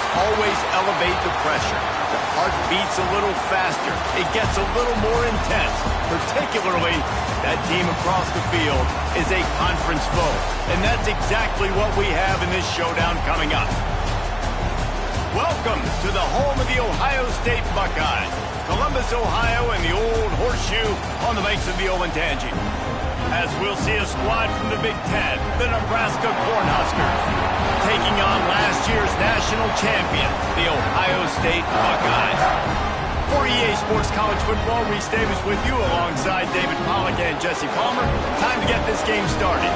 quarterbacks always elevate the pressure. The heart beats a little faster. It gets a little more intense. Particularly, that team across the field is a conference foe. And that's exactly what we have in this showdown coming up. Welcome to the home of the Ohio State Buckeyes. Columbus, Ohio, and the old horseshoe on the banks of the Olentangy. As we'll see a squad from the Big Ten, the Nebraska Cornhuskers, taking on last year's national champion, the Ohio State Buckeyes. For EA Sports College Football, Reese Davis with you alongside David Pollack and Jesse Palmer. Time to get this game started.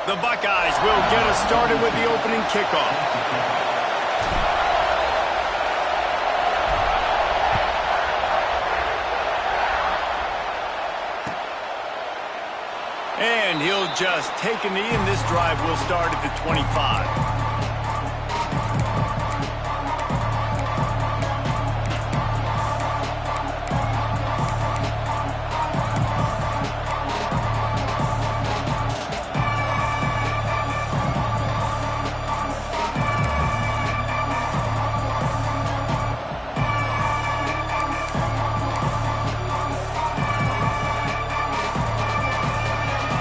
The Buckeyes will get us started with the opening kickoff. And he'll just take a knee, and this drive will start at the 25.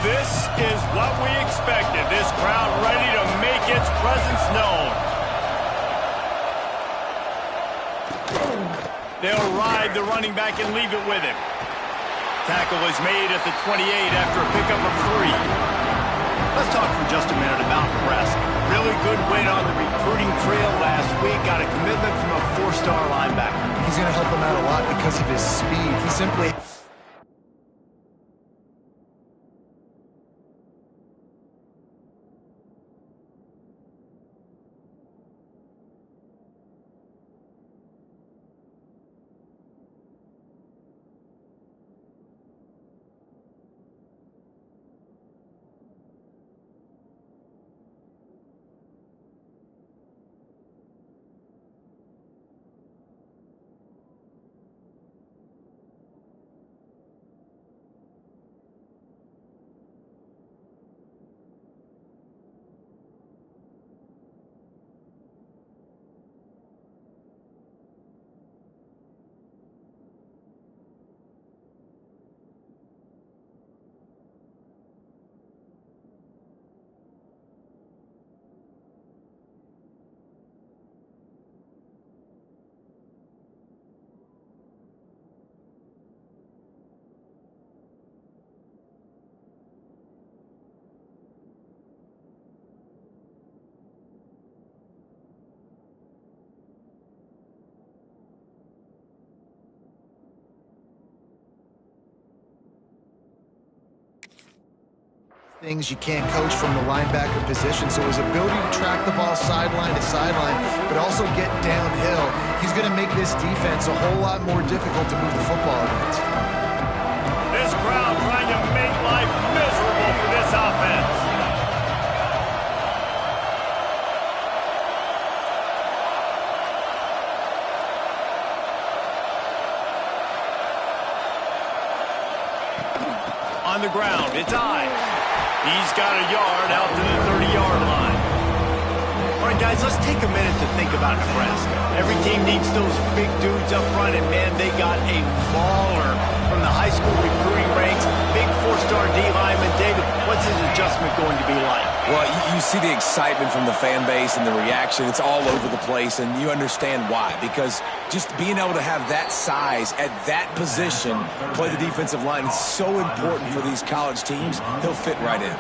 This is what we expected. This crowd ready to make its presence known. They'll ride the running back and leave it with him. Tackle is made at the 28 after a pickup of 3. Let's talk for just a minute about Nebraska. Really good win on the recruiting trail last week. Got a commitment from a 4-star linebacker. He's going to help them out a lot because of his speed. He simply... things you can't coach from the linebacker position. So his ability to track the ball sideline to sideline, but also get downhill, he's going to make this defense a whole lot more difficult to move the football against. This crowd trying to make life miserable for this offense. On the ground, it's Ives. He's got a yard out to the 30-yard line. All right, guys, let's take a minute to think about Nebraska. Every team needs those big dudes up front, and, man, they got a mauler from the high school recruiting ranks. Big 4-star D lineman. David, what's his adjustment going to be like? Well, you see the excitement from the fan base and the reaction. It's all over the place, and you understand why. Because just being able to have that size at that position, play the defensive line, is so important for these college teams. He'll fit right in.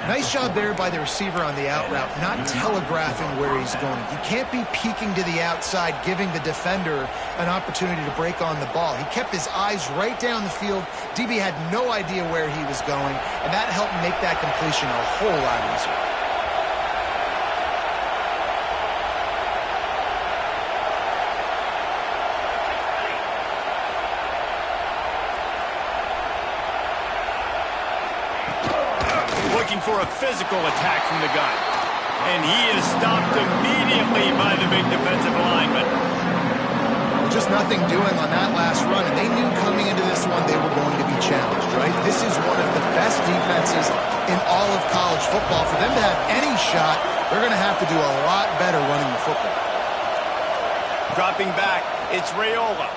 Nice job there by the receiver on the out route, not telegraphing where he's going. You can't be peeking to the outside, giving the defender an opportunity to break on the ball. He kept his eyes right down the field. DB had no idea where he was going, and that helped make that completion a whole lot easier. looking for a physical attack from the gun. And he is stopped immediately by the big defensive lineman. Just nothing doing on that last run, and they knew coming into this one they were going to be challenged, right? This is one of the best defenses in all of college football. For them to have any shot, they're going to have to do a lot better running the football. Dropping back, it's Raiola.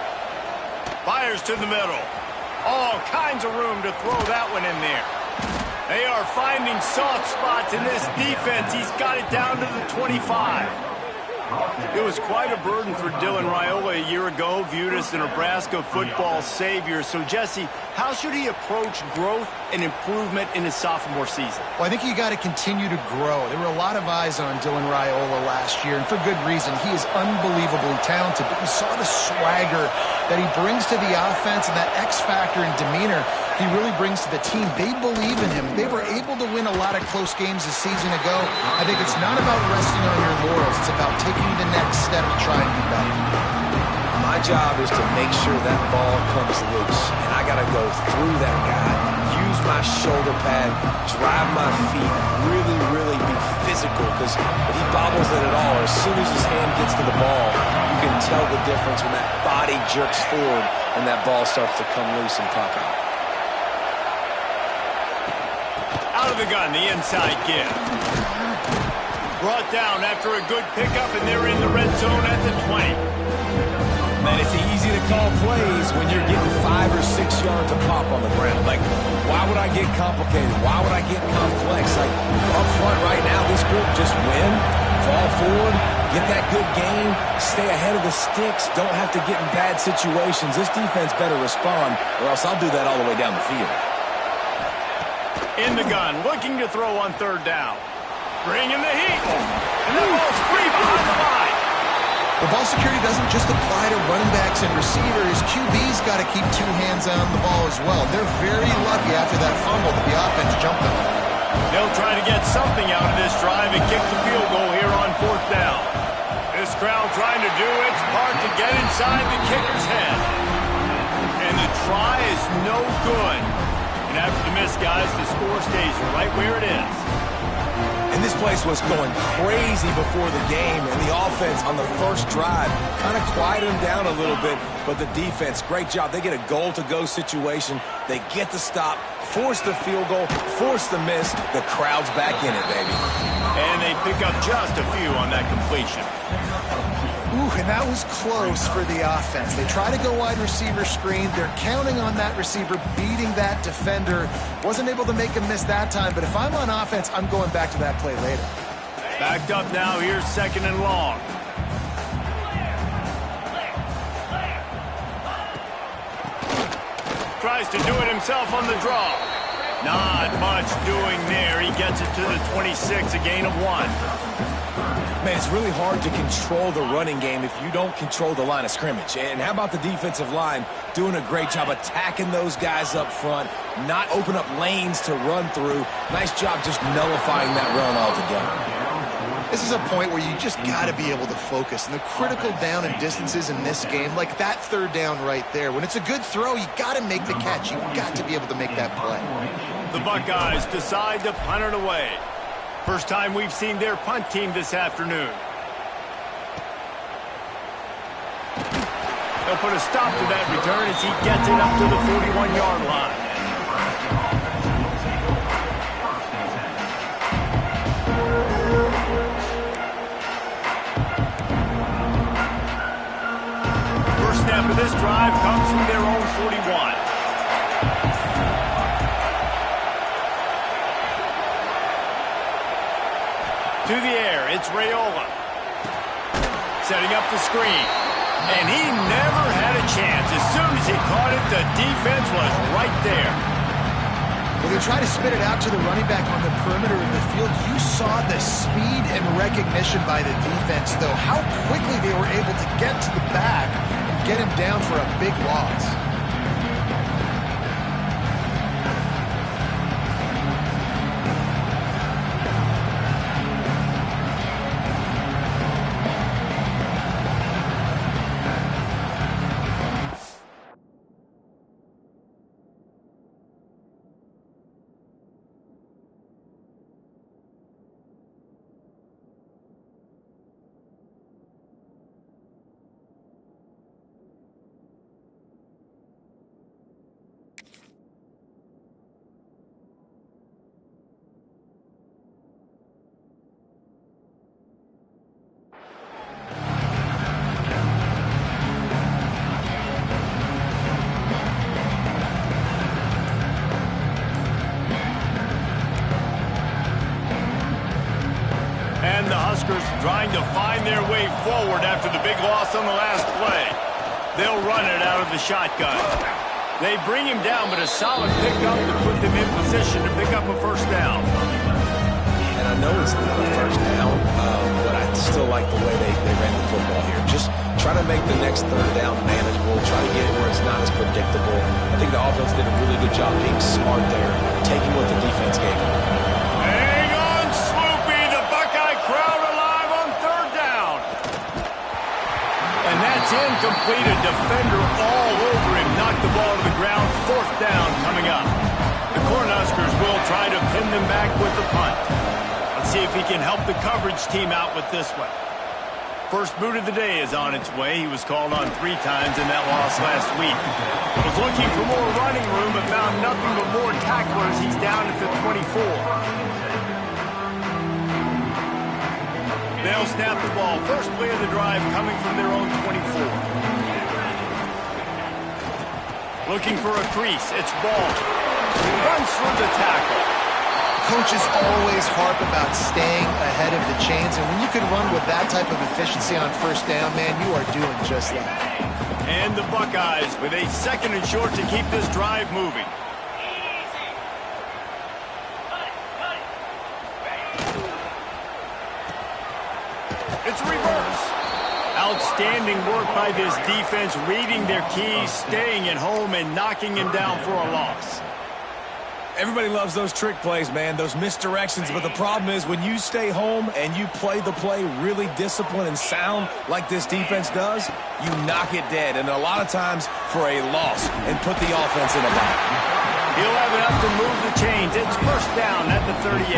Fires to the middle. All kinds of room to throw that one in there. They are finding soft spots in this defense. He's got it down to the 25. It was quite a burden for Dylan Raiola a year ago, viewed as the Nebraska football savior. So, Jesse, how should he approach growth and improvement in his sophomore season? Well, I think you got to continue to grow. There were a lot of eyes on Dylan Raiola last year, and for good reason. He is unbelievably talented, but we saw the swagger that he brings to the offense and that X factor and demeanor he really brings to the team. They believe in him. They were able to win a lot of close games a season ago. I think it's not about resting on your laurels. It's about taking the next step to try and be better. My job is to make sure that ball comes loose, and I got to go through that guy, use my shoulder pad, drive my feet, really be physical, because if he bobbles it at all, as soon as his hand gets to the ball, you can tell the difference when that body jerks forward and that ball starts to come loose and pop out. Out of the gun, the inside give. Brought down after a good pickup, and they're in the red zone at the 20. Man, it's easy to call plays when you're getting 5 or 6 yards of pop on the ground. Like, why would I get complicated? Why would I get complex? Like, up front right now, this group just win, fall forward, get that good game, stay ahead of the sticks, don't have to get in bad situations. This defense better respond, or else I'll do that all the way down the field. In the gun, looking to throw on third down. Bringing the heat. And the ball's free behind the line. The ball security doesn't just apply to running backs and receivers. QB's got to keep 2 hands on the ball as well. They're very lucky after that fumble that the offense jumped them. They'll try to get something out of this drive and kick the field goal here on fourth down. This crowd trying to do its part to get inside the kicker's head. And the try is no good. And after the miss, guys, the score stays right where it is. And this place was going crazy before the game, and the offense on the first drive kind of quieted them down a little bit, but the defense, great job. They get a goal-to-go situation. They get the stop, force the field goal, force the miss. The crowd's back in it, baby. And they pick up just a few on that completion. Ooh, and that was close for the offense. They try to go wide receiver screen. They're counting on that receiver beating that defender. Wasn't able to make a miss that time, but if I'm on offense, I'm going back to that play later. Backed up now, here's second and long. Tries to do it himself on the draw. Not much doing there. He gets it to the 26, a gain of 1. Man, it's really hard to control the running game if you don't control the line of scrimmage. And how about the defensive line doing a great job attacking those guys up front, not open up lanes to run through. Nice job just nullifying that run altogether. This is a point where you just got to be able to focus. And the critical down and distances in this game, like that third down right there, when it's a good throw, you got to make the catch. You got to be able to make that play. The Buckeyes decide to punt it away. First time we've seen their punt team this afternoon. They'll put a stop to that return as he gets it up to the 41-yard line. First snap of this drive comes from their own 41. To the air, it's Raiola. Setting up the screen. And he never had a chance. As soon as he caught it, the defense was right there. When they try to spit it out to the running back on the perimeter of the field, you saw the speed and recognition by the defense, though. How quickly they were able to get to the back and get him down for a big loss. the Huskers trying to find their way forward after the big loss on the last play. They'll run it out of the shotgun. They bring him down, but a solid pickup to put them in position to pick up a first down. And I know it's not a first down, but I still like the way they ran the football here. Just try to make the next third down manageable. Try to get it where it's not as predictable. I think the offense did a really good job being smart there, taking what the defense gave them. Hang on, Swoopy. The Buckeye crowd alive on third down. And that's incomplete. A defender all over him. Knocked the ball to the ground. Fourth down coming up. The Cornhuskers will try to pin them back with the punt. Let's see if he can help the coverage team out with this one. First boot of the day is on its way. He was called on 3 times in that loss last week. Was looking for more running room, but found nothing but more tacklers. He's down at the 24. They'll snap the ball. First play of the drive coming from their own 24. Looking for a crease. It's Ball. Runs through the tackle. Coaches always harp about staying ahead of the chains, and when you can run with that type of efficiency on first down, man, you are doing just that. And the Buckeyes with a second and short to keep this drive moving. It's a reverse. Outstanding work by this defense, reading their keys, staying at home, and knocking him down for a loss. Everybody loves those trick plays, man, those misdirections, but the problem is when you stay home and you play the play really disciplined and sound like this defense does, you knock it dead, and a lot of times for a loss, and put the offense in a bind. He'll have enough to move the chains. It's first down at the 38.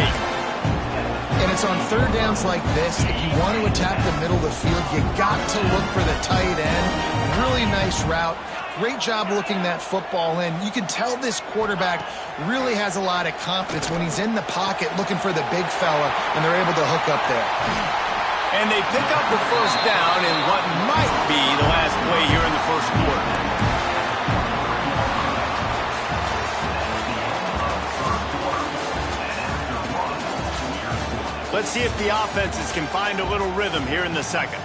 And it's on third downs like this, if you want to attack the middle of the field, you got to look for the tight end. Really nice route. Great job looking that football in. You can tell this quarterback really has a lot of confidence when he's in the pocket looking for the big fella, and they're able to hook up there. And they pick up the first down in what might be the last play here in the first quarter. Let's see if the offenses can find a little rhythm here in the second.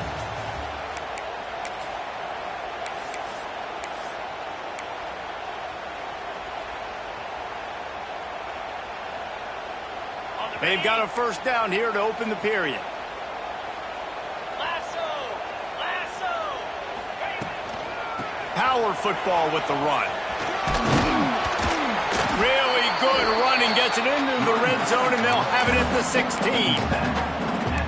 They've got a first down here to open the period. Power football with the run. Really good running, gets it into the red zone, and they'll have it at the 16.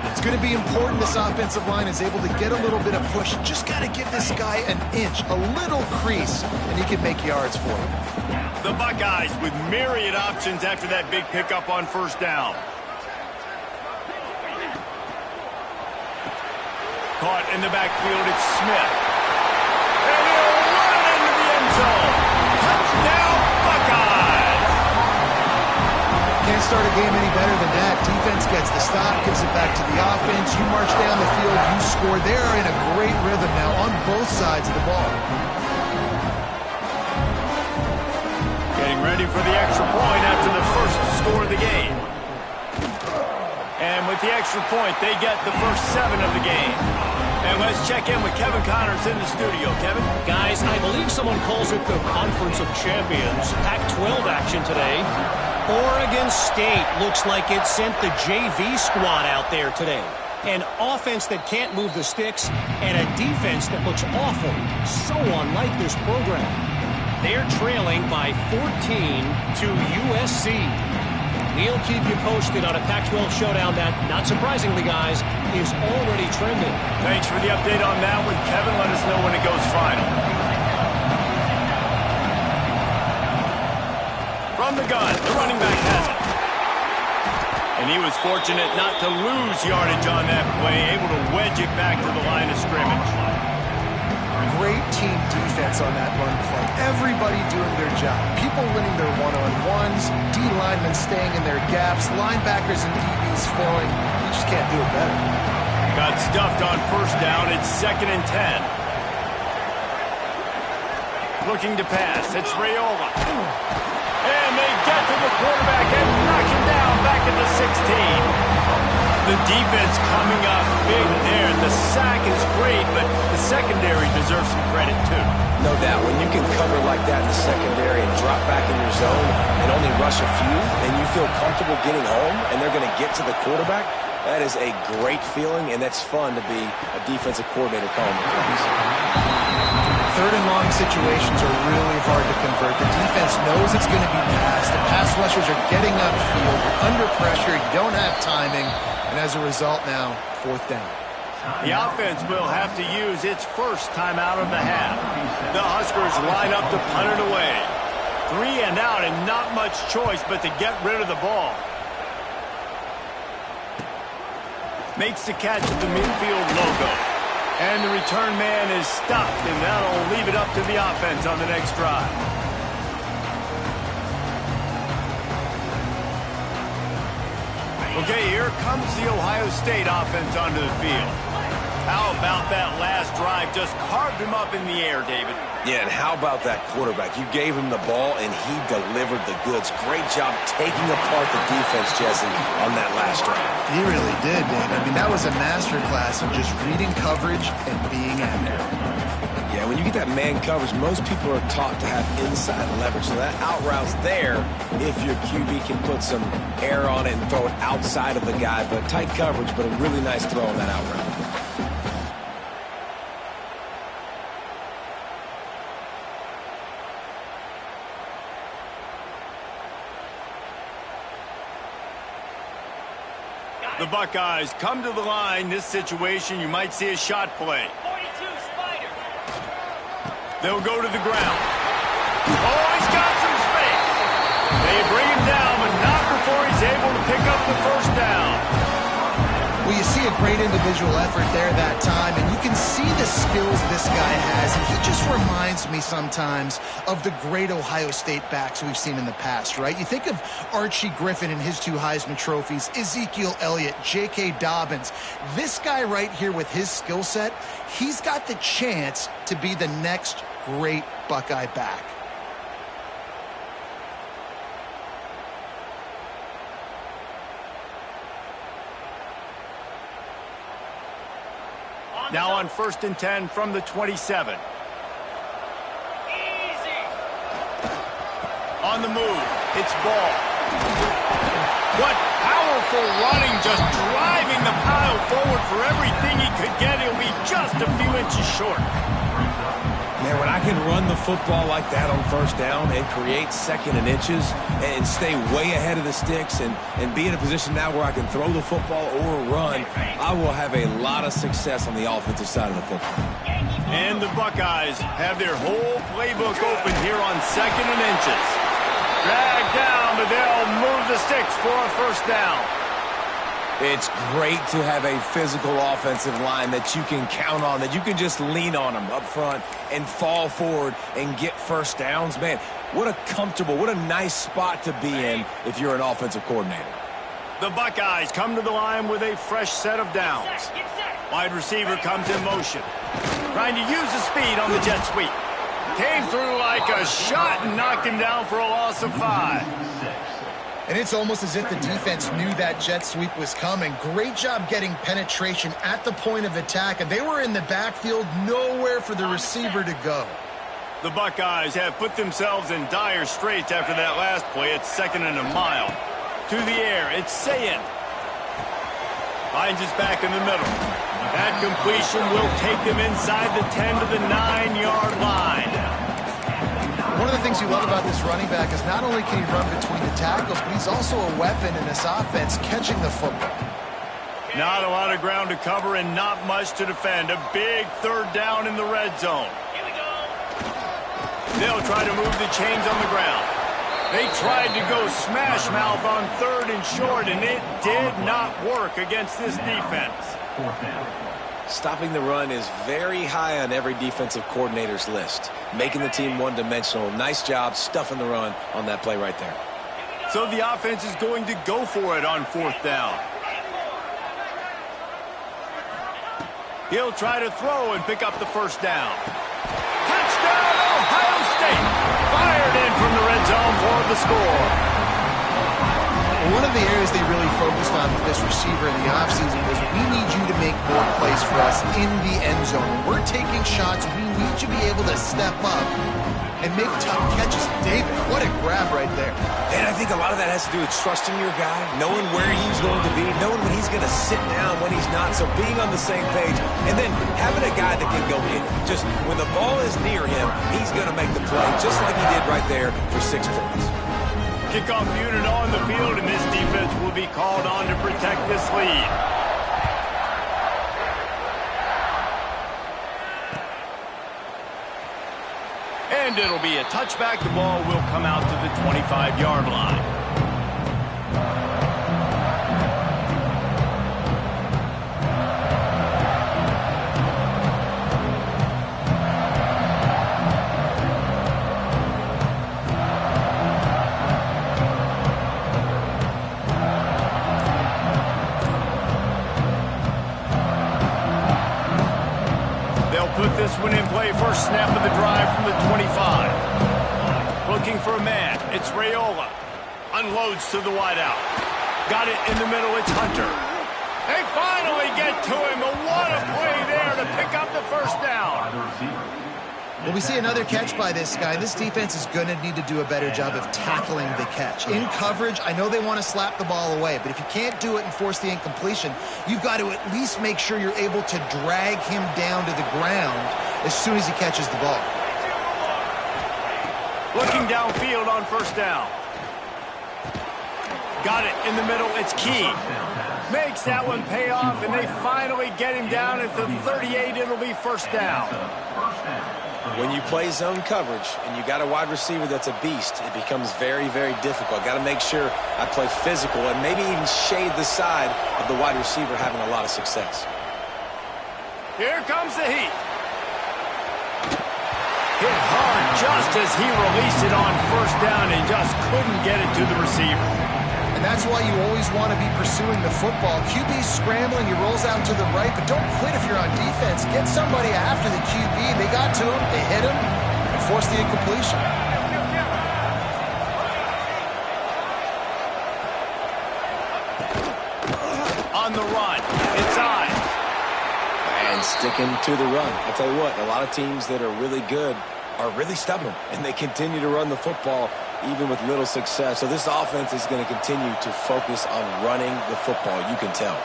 It's going to be important this offensive line is able to get a little bit of push. Just got to give this guy an inch, a little crease, and he can make yards for you. The Buckeyes with myriad options after that big pickup on first down. Caught in the backfield, it's Smith. And he'll run it into the end zone. Touchdown, Buckeyes! Can't start a game any better than that. Defense gets the stop, gives it back to the offense. You march down the field, you score. They're in a great rhythm now on both sides of the ball. Getting ready for the extra point after the first score of the game. And with the extra point, they get the first 7 of the game. And let's check in with Kevin Connors in the studio. Kevin? Guys, I believe someone calls it the Conference of Champions. Pac-12 action today. Oregon State looks like it sent the JV squad out there today. An offense that can't move the sticks and a defense that looks awful. So unlike this program. They're trailing by 14 to USC. We'll keep you posted on a Pac-12 showdown that, not surprisingly, guys, is already trending. Thanks for the update on that one, Kevin. Let us know when it goes final. From the gun, the running back has it. And he was fortunate not to lose yardage on that play, able to wedge it back to the line of scrimmage. Great team defense on that run play. Everybody doing their job. People winning their one-on-ones, D-linemen staying in their gaps, linebackers and DBs filling. You just can't do it better. Got stuffed on first down. It's 2nd and 10. Looking to pass. It's Raiola. And they get to the quarterback and knock him down back at the 16. The defense coming up big there. The sack is great, but the secondary deserves some credit too. No doubt. When you can cover like that in the secondary and drop back in your zone and only rush a few, and you feel comfortable getting home and they're going to get to the quarterback, that is a great feeling, and that's fun to be a defensive coordinator calling the plays. Third and long situations are really hard to convert. The defense knows it's going to be passed. The pass rushers are getting upfield. You're under pressure. You don't have timing. And as a result now, fourth down. The offense will have to use its first timeout of the half. The Huskers line up to punt it away. 3 and out and not much choice but to get rid of the ball. Makes the catch at the midfield logo. And the return man is stopped, and that'll leave it up to the offense on the next drive. Okay, here comes the Ohio State offense onto the field. How about that last drive? Just carved him up in the air, David. Yeah, and how about that quarterback? You gave him the ball, and he delivered the goods. Great job taking apart the defense, Jesse, on that last drive. He really did, Dave. I mean, that was a masterclass in just reading coverage and being accurate. Yeah, when you get that man coverage, most people are taught to have inside leverage. So that out route's there if your QB can put some air on it and throw it outside of the guy. But tight coverage, but a really nice throw on that out route. The Buckeyes come to the line. This situation, you might see a shot play. 42 Spider. They'll go to the ground. Oh, he's got some space. They bring him down, but not before he's able to pick up the first down. Well, you see a great individual effort there that time, and you can see the skills this guy has. And he just reminds me sometimes of the great Ohio State backs we've seen in the past, right? You think of Archie Griffin and his 2 Heisman trophies, Ezekiel Elliott, J.K. Dobbins. This guy right here with his skill set, he's got the chance to be the next great Buckeye back. Now on 1st and 10 from the 27. Easy. On the move, it's Ball. What powerful running, just driving the pile forward for everything he could get. He'll be just a few inches short. Man, when I can run the football like that on 1st down and create 2nd and inches and stay way ahead of the sticks and be in a position now where I can throw the football or run, I will have a lot of success on the offensive side of the football. And the Buckeyes have their whole playbook open here on 2nd and inches. Dragged down, but they'll move the sticks for a first down. It's great to have a physical offensive line that you can count on, that you can just lean on them up front and fall forward and get first downs. Man, what a comfortable, what a nice spot to be in if you're an offensive coordinator. The Buckeyes come to the line with a fresh set of downs. Wide receiver comes in motion. Trying to use the speed on the jet sweep. Came through like a shot and knocked him down for a loss of 5. And it's almost as if the defense knew that jet sweep was coming. Great job getting penetration at the point of attack, and they were in the backfield, nowhere for the receiver to go. The Buckeyes have put themselves in dire straits after that last play. It's 2nd and a mile. To the air, it's Sayin. Finds his back in the middle. That completion will take them inside the 10 to the 9-yard line. One of the things you love about this running back is not only can he run between the tackles, but he's also a weapon in this offense, catching the football. Not a lot of ground to cover and not much to defend. A big 3rd down in the red zone. Here we go. They'll try to move the chains on the ground. They tried to go smash mouth on 3rd and short, and it did not work against this defense. Stopping the run is very high on every defensive coordinator's list. Making the team one-dimensional. Nice job stuffing the run on that play right there. So the offense is going to go for it on 4th down. He'll try to throw and pick up the first down. Touchdown, Ohio State! Fired in from the red zone for the score. One of of the areas they really focused on with this receiver in the offseason was, we need you to make more plays for us in the end zone. When we're taking shots, we need you to be able to step up and make tough catches. David, what a grab right there. And I think a lot of that has to do with trusting your guy, knowing where he's going to be, knowing when he's going to sit down, when he's not, so being on the same page, and then having a guy that can go get it. Just when the ball is near him, he's going to make the play, just like he did right there for 6 points. Kickoff unit on the field, and this defense will be called on to protect this lead. And it'll be a touchback. The ball will come out to the 25-yard line. Put this one in play. First snap of the drive from the 25. Looking for a man. It's Raiola. Unloads to the wideout. Got it in the middle. It's Hunter. They finally get to him. But what a play there to pick up the first down. Well, we see another catch by this guy. This defense is going to need to do a better job of tackling the catch. In coverage, I know they want to slap the ball away, but if you can't do it and force the incompletion, you've got to at least make sure you're able to drag him down to the ground as soon as he catches the ball. Looking downfield on first down. Got it in the middle. It's Key. Makes that one pay off, and they finally get him down at the 38. It'll be first down. When you play zone coverage and you got a wide receiver that's a beast, it becomes very, very difficult. Got to make sure I play physical and maybe even shade the side of the wide receiver having a lot of success. Here comes the heat. Hit hard just as he released it on first down and just couldn't get it to the receiver. And that's why you always want to be pursuing the football. QB's scrambling, he rolls out to the right, but don't quit if you're on defense. Get somebody after the QB. They got to him, they hit him, and forced the incompletion. On the run, it's on. And sticking to the run. I'll tell you what, a lot of teams that are really good are really stubborn, and they continue to run the football even with little success. So this offense is going to continue to focus on running the football. You can tell.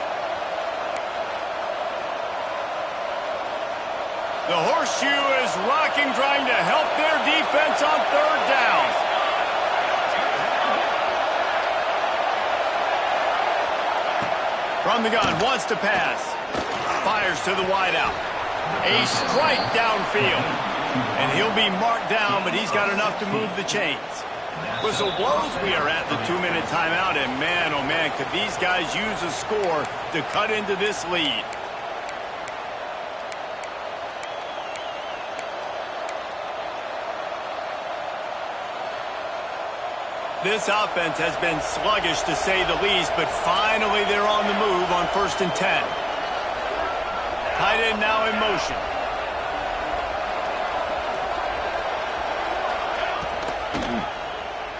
The horseshoe is rocking, trying to help their defense on third down. From the gun, wants to pass. Fires to the wideout. A strike downfield. And he'll be marked down, but he's got enough to move the chains. Whistle blows. We are at the 2-minute timeout, and man, oh man, could these guys use a score to cut into this lead. This offense has been sluggish to say the least, but finally they're on the move on 1st and 10. Tight end now in motion.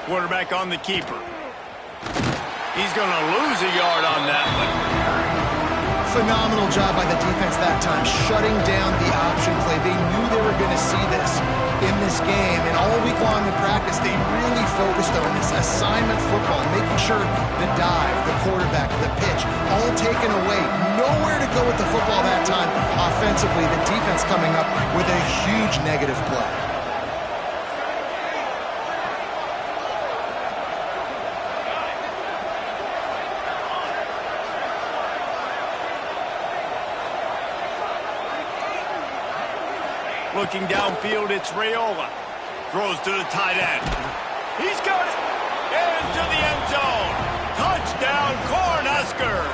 Quarterback on the keeper. He's going to lose a yard on that one. Phenomenal job by the defense that time, shutting down the option play. They knew they were going to see this in this game, and all week long in practice, they really focused on this assignment football, making sure the dive, the quarterback, the pitch, all taken away. Nowhere to go with the football that time offensively. The defense coming up with a huge negative play. Looking downfield, it's Raiola. Throws to the tight end. He's got it. Into the end zone. Touchdown, Cornhuskers.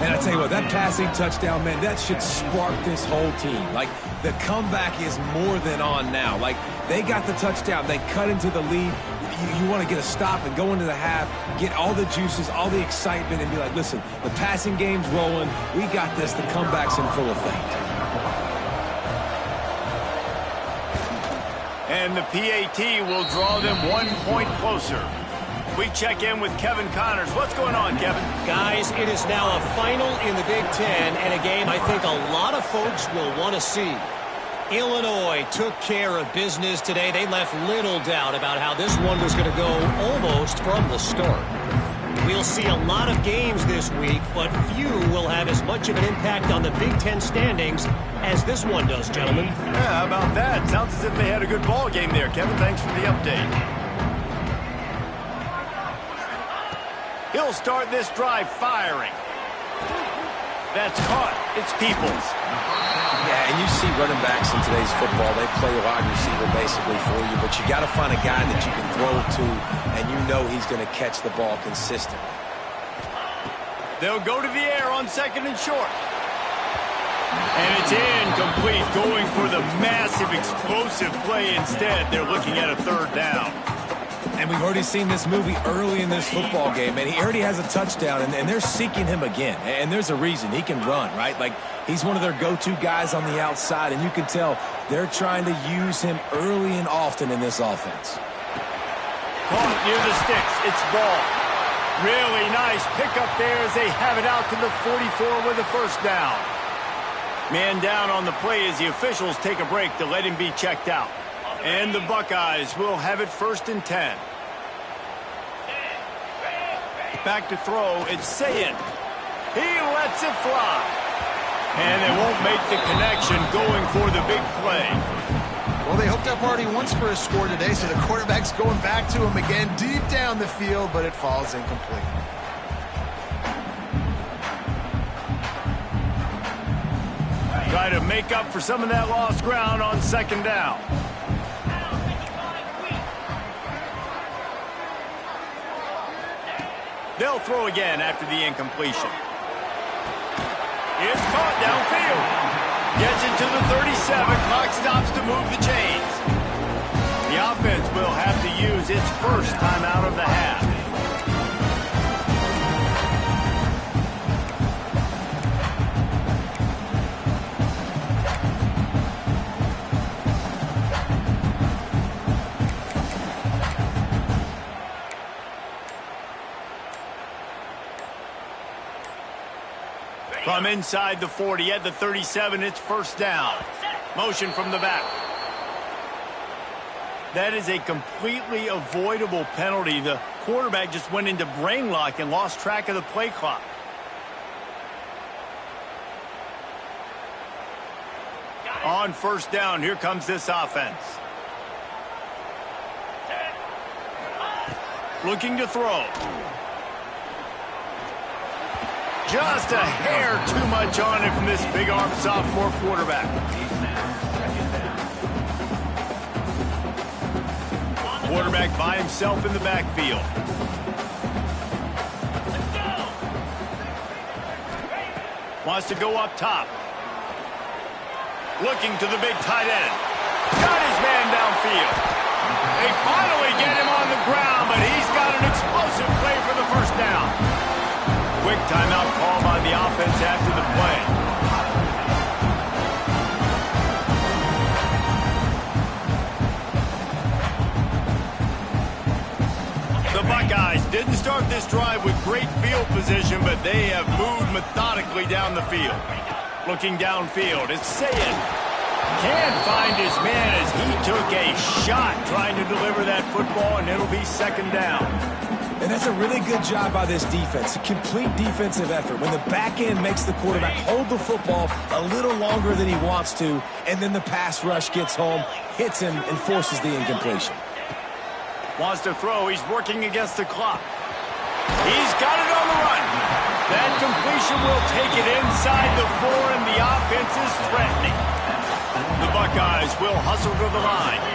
And I tell you what, that passing touchdown, man, that should spark this whole team. Like, the comeback is more than on now. Like, they got the touchdown. They cut into the lead. You want to get a stop and go into the half, get all the juices, all the excitement, and be like, listen, the passing game's rolling. We got this. The comeback's in full effect. And the PAT will draw them 1 point closer. we check in with Kevin Connors. What's going on, Kevin? Guys, it is now a final in the Big Ten, and a game I think a lot of folks will want to see. Illinois took care of business today. They left little doubt about how this one was going to go almost from the start. We'll see a lot of games this week, but few will have as much of an impact on the Big Ten standings as this one does, gentlemen. Yeah, how about that? Sounds as if they had a good ball game there, Kevin. Thanks for the update. He'll start this drive firing. That's caught. It's Peoples. Yeah, and you see running backs in today's football, they play wide receiver basically for you, but you got to find a guy that you can throw to, and you know he's going to catch the ball consistently. They'll go to the air on 2nd and short. And it's incomplete, going for the massive, explosive play instead. They're looking at a 3rd down. And we've already seen this movie early in this football game, and he already has a touchdown, and they're seeking him again. And there's a reason. He can run, right? Like, he's one of their go-to guys on the outside, and you can tell they're trying to use him early and often in this offense. Caught near the sticks. It's ball. Really nice pickup there as they have it out to the 44 with a 1st down. Man down on the play as the officials take a break to let him be checked out. And the Buckeyes will have it 1st and 10. Back to throw. It's Sayin. He lets it fly. And they won't make the connection going for the big play. Well, they hooked up already once for a score today, so the quarterback's going back to him again deep down the field, but it falls incomplete. Try to make up for some of that lost ground on 2nd down. They'll throw again after the incompletion. It's caught downfield. Gets it to the 37. Clock stops to move the chains. The offense will have to use its 1st timeout of the half. From inside the 40 at the 37, it's 1st down. Motion from the back. That is a completely avoidable penalty. The quarterback just went into brain lock and lost track of the play clock. On 1st down, here comes this offense. Looking to throw. Just a hair too much on it from this big-arm sophomore quarterback. Quarterback by himself in the backfield. Wants to go up top. Looking to the big tight end. Got his man downfield. They finally get him on the ground, but he's got an explosive play for the 1st down. Quick timeout call by the offense after the play. The Buckeyes didn't start this drive with great field position, but they have moved methodically down the field. Looking downfield, it's Sayin. Can't find his man as he took a shot trying to deliver that football, and it'll be 2nd down. And that's a really good job by this defense, a complete defensive effort. When the back end makes the quarterback hold the football a little longer than he wants to, and then the pass rush gets home, hits him, and forces the incompletion. Wants to throw. He's working against the clock. He's got it on the run. That completion will take it inside the 4, and the offense is threatening. The Buckeyes will hustle to the line.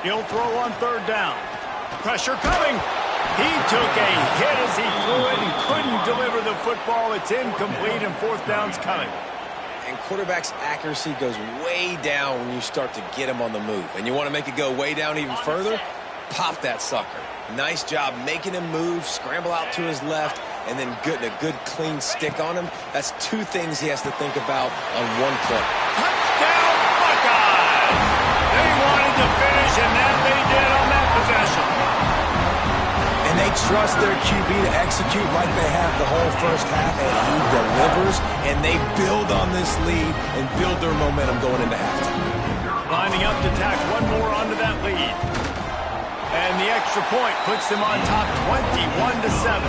He'll throw on 3rd down. Pressure coming. He took a hit as he threw it and couldn't deliver the football. It's incomplete, and 4th down's coming. And quarterback's accuracy goes way down when you start to get him on the move. And you want to make it go way down even further? Pop that sucker. Nice job making him move, scramble out to his left, and then getting a good clean stick on him. That's 2 things he has to think about on one play. Touchdown, Buckeyes! They wanted to trust their QB to execute like they have the whole first half, and he delivers, and they build on this lead and build their momentum going into halftime. Lining up to tack one more onto that lead. And the extra point puts them on top 21-7.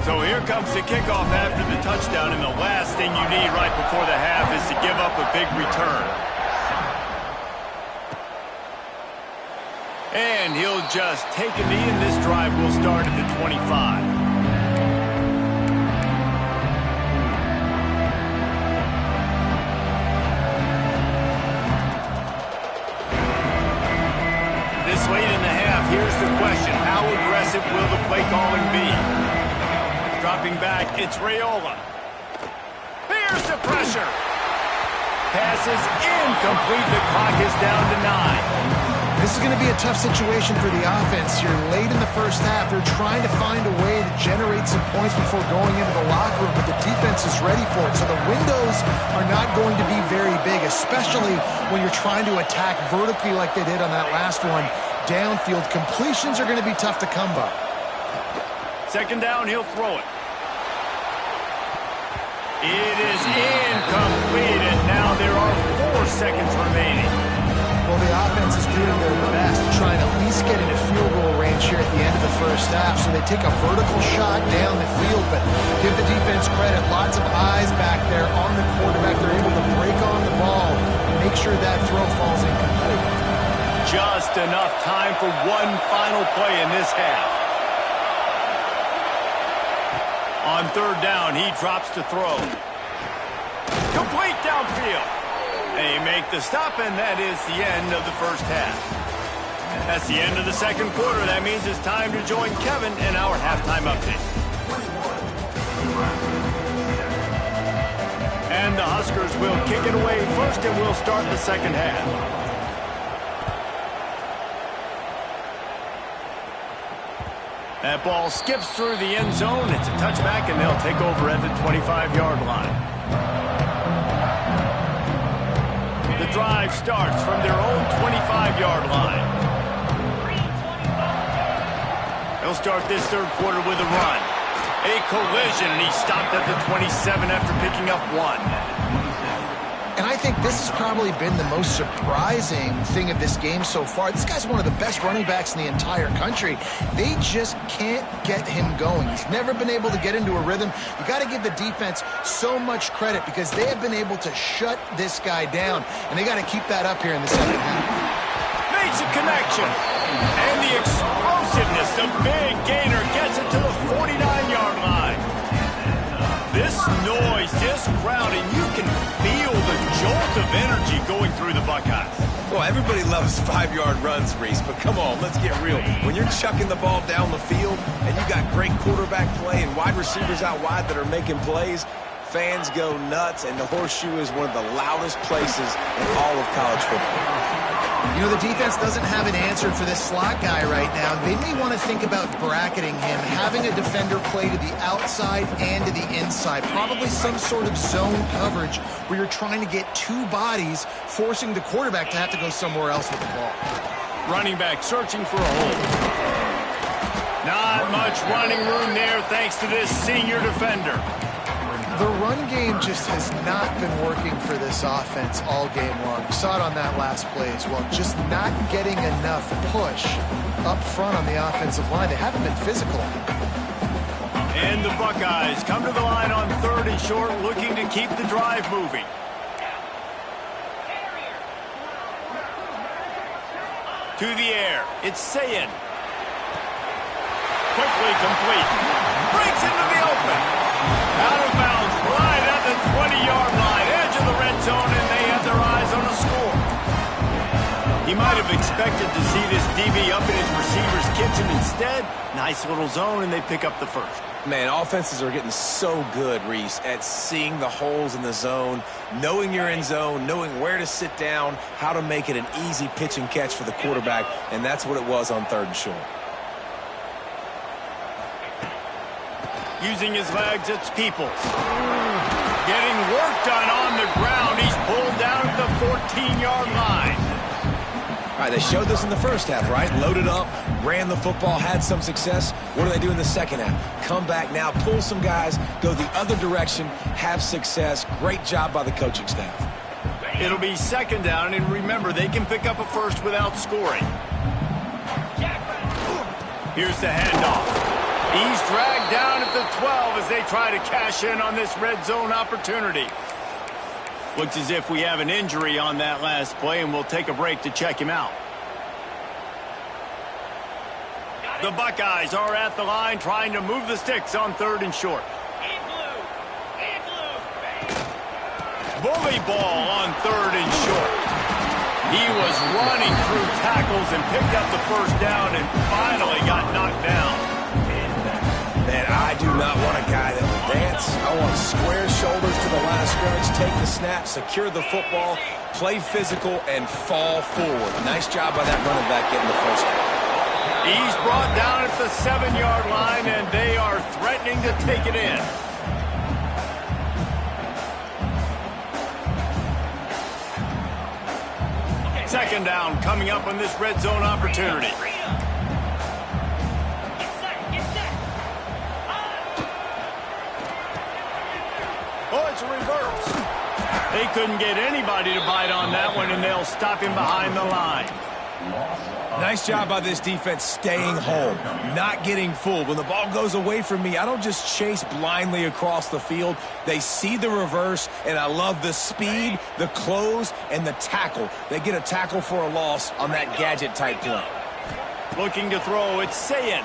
So here comes the kickoff after the touchdown, and the last thing you need right before the half is to give up a big return. And he'll just take a knee, and this drive will start at the 25. This late in the half, here's the question. How aggressive will the play calling be? Dropping back, it's Raiola. Here's the pressure. Pass is incomplete. The clock is down to 9. This is going to be a tough situation for the offense. You're late in the first half. They're trying to find a way to generate some points before going into the locker room, but the defense is ready for it. So the windows are not going to be very big, especially when you're trying to attack vertically like they did on that last one. Downfield completions are going to be tough to come by. Second down, he'll throw it. It is incomplete, and now there are 4 seconds remaining. Well, the offense is doing their best to try and at least get into field goal range here at the end of the first half. So they take a vertical shot down the field, but give the defense credit. Lots of eyes back there on the quarterback. They're able to break on the ball and make sure that throw falls incomplete. Just enough time for one final play in this half. On third down, he drops to throw. Complete downfield. They make the stop, and that is the end of the first half. That's the end of the second quarter. That means it's time to join Kevin in our halftime update. And the Huskers will kick it away first, and we'll start the second half. That ball skips through the end zone. It's a touchback, and they'll take over at the 25-yard line. The drive starts from their own 25-yard line. They'll start this third quarter with a run. A collision, and he stopped at the 27 after picking up 1. And I think this has probably been the most surprising thing of this game so far. This guy's one of the best running backs in the entire country. They just can't get him going. He's never been able to get into a rhythm. You got to give the defense so much credit because they have been able to shut this guy down, and they got to keep that up here in the second half. Makes a connection. And the explosiveness, the big gainer gets it to the 49-yard line. This noise, this crowd, and you can feel the jolt of energy going through the Buckeyes. Well, everybody loves 5-yard runs, Reese, but come on, let's get real. When you're chucking the ball down the field and you got great quarterback play and wide receivers out wide that are making plays, fans go nuts, and the Horseshoe is one of the loudest places in all of college football. You know, the defense doesn't have an answer for this slot guy right now. They may want to think about bracketing him, having a defender play to the outside and to the inside. Probably some sort of zone coverage where you're trying to get 2 bodies, forcing the quarterback to have to go somewhere else with the ball. Running back searching for a hole. Not much running room there thanks to this senior defender. The run game just has not been working for this offense all game long. We saw it on that last play as well. Just not getting enough push up front on the offensive line. They haven't been physical. And the Buckeyes come to the line on 3rd and short, looking to keep the drive moving. To the air, it's Sayin. Quickly complete. Breaks into the open. Out of bounds, right at the 20-yard line, edge of the red zone, and they have their eyes on a score. He might have expected to see this DB up in his receiver's kitchen. Instead, nice little zone, and they pick up the first. Man, offenses are getting so good, Reese, at seeing the holes in the zone, knowing you're in zone, knowing where to sit down, how to make it an easy pitch and catch for the quarterback, and that's what it was on 3rd and short. Using his legs, it's Peoples. Getting work done on the ground. He's pulled down at the 14-yard line. All right, they showed this in the first half, right? Loaded up, ran the football, had some success. What do they do in the second half? Come back now, pull some guys, go the other direction, have success. Great job by the coaching staff. It'll be second down, and remember, they can pick up a first without scoring. Here's the handoff. He's dragged down at the 12 as they try to cash in on this red zone opportunity. Looks as if we have an injury on that last play, and we'll take a break to check him out. The Buckeyes are at the line trying to move the sticks on 3rd and short. Bully ball on 3rd and short. He was running through tackles and picked up the first down and finally got knocked down. Man, I do not want a guy that will dance. I want square shoulders to the line of scrimmage, take the snap, secure the football, play physical, and fall forward. Nice job by that running back getting the first down. He's brought down at the 7-yard line, and they are threatening to take it in. Second down coming up on this red zone opportunity. Oh, it's a reverse. They couldn't get anybody to bite on that one, and they'll stop him behind the line. Nice job by this defense staying home, not getting fooled. When the ball goes away from me, I don't just chase blindly across the field. They see the reverse, and I love the speed, the close, and the tackle. They get a tackle for a loss on that gadget-type play. Looking to throw, it's Sayin.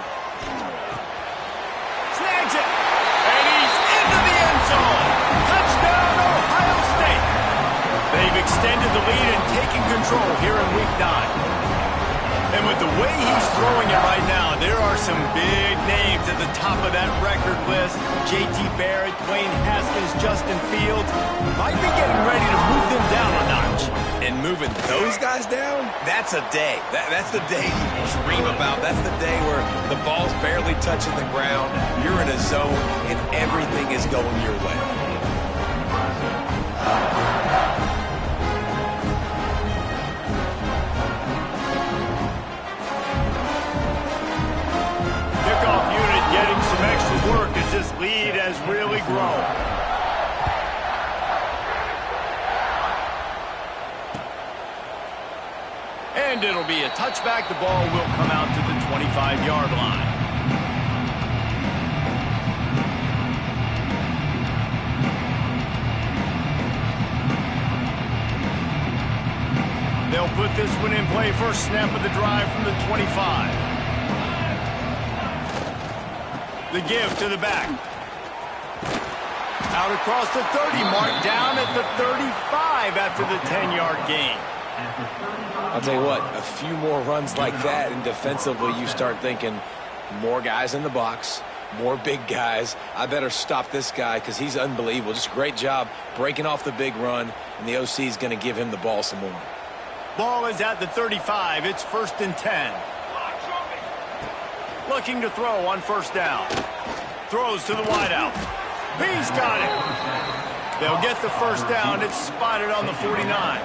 Snags it, and he's into the end zone. Touchdown, Ohio State. They've extended the lead and taken control here in Week 9. And with the way he's throwing it right now, there are some big names at the top of that record list. J.T. Barrett, Dwayne Haskins, Justin Fields might be getting ready to move them down a notch. And moving those guys down, that's a day. That's the day you dream about. That's the day where the ball's barely touching the ground, you're in a zone, and everything is going your way. Kickoff unit getting some extra work as this lead has really grown. And it'll be a touchback. The ball will come out to the 25-yard line. They'll put this one in play. First snap of the drive from the 25. The give to the back. Out across the 30 mark, down at the 35 after the 10-yard gain. I'll tell you what, a few more runs like that, and defensively you start thinking more guys in the box, more big guys. I better stop this guy because he's unbelievable. Just a great job breaking off the big run, and the OC is going to give him the ball some more. Ball is at the 35. It's 1st and 10. Looking to throw on first down. Throws to the wideout. He's got it. They'll get the first down. It's spotted on the 49.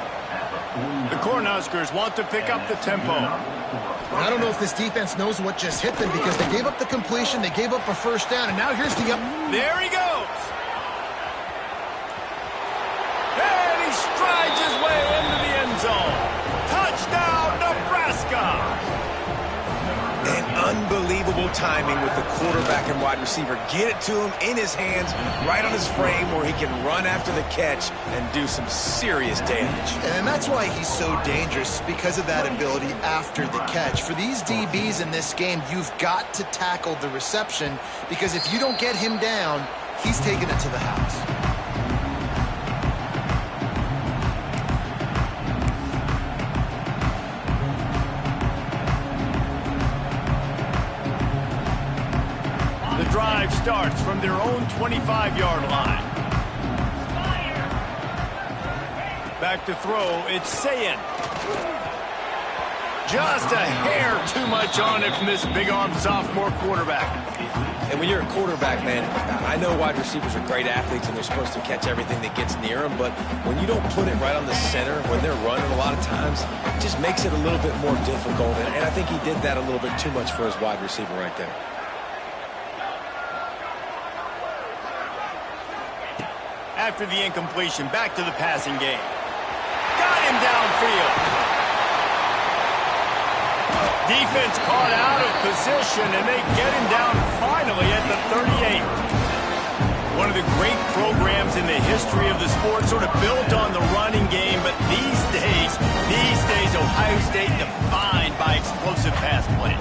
The Cornhuskers want to pick up the tempo. I don't know if this defense knows what just hit them because they gave up the completion, they gave up a first down, and now here's the up. There he goes. And he strides his way into the end zone. Touchdown, Nebraska. And unbelievable timing with the quarterback and wide receiver. Get it to him in his hands, right on his frame where he can run after the catch and do some serious damage. And that's why he's so dangerous, because of that ability after the catch. For these DBs in this game, you've got to tackle the reception, because if you don't get him down, he's taking it to the house. Drive starts from their own 25-yard line. Back to throw, it's Sayin. Just a hair too much on it from this big-arm sophomore quarterback. And when you're a quarterback, man, I know wide receivers are great athletes and they're supposed to catch everything that gets near them, but when you don't put it right on the center, when they're running a lot of times, it just makes it a little bit more difficult. And I think he did that a little bit too much for his wide receiver right there. After the incompletion, back to the passing game. Got him downfield. Defense caught out of position, and they get him down finally at the 38. One of the great programs in the history of the sport, sort of built on the running game, but these days, Ohio State defined by explosive pass play.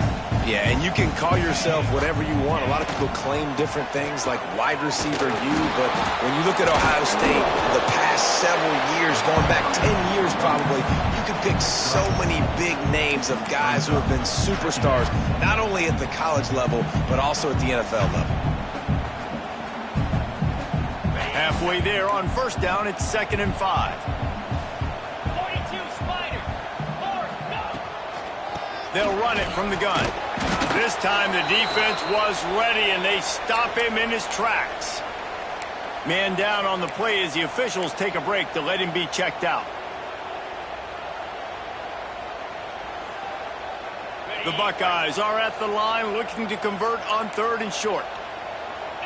Yeah, and you can call yourself whatever you want. A lot of people claim different things like wide receiver U, but when you look at Ohio State, the past several years, going back 10 years probably, you could pick so many big names of guys who have been superstars, not only at the college level, but also at the NFL level. Halfway there on first down, it's 2nd and 5. They'll run it from the gun. This time the defense was ready, and they stop him in his tracks. Man down on the play as the officials take a break to let him be checked out. The Buckeyes are at the line looking to convert on 3rd and short.